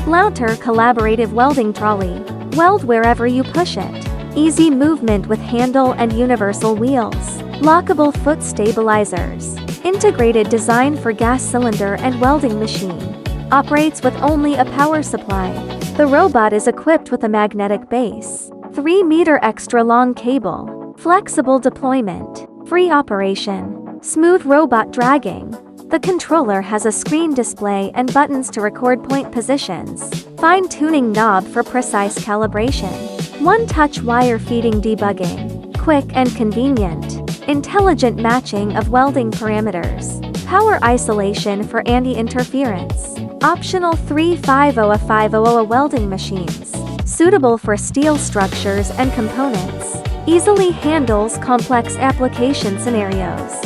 Louter collaborative welding trolley. Weld wherever you push it. Easy movement with handle and universal wheels. Lockable foot stabilizers. Integrated design for gas cylinder and welding machine. Operates with only a power supply. The robot is equipped with a magnetic base. 3-meter extra long cable. Flexible deployment. Free operation. Smooth robot dragging. The controller has a screen display and buttons to record point positions. Fine-tuning knob for precise calibration. One-touch wire feeding debugging. Quick and convenient. Intelligent matching of welding parameters. Power isolation for anti-interference. Optional 350A500 welding machines. Suitable for steel structures and components. Easily handles complex application scenarios.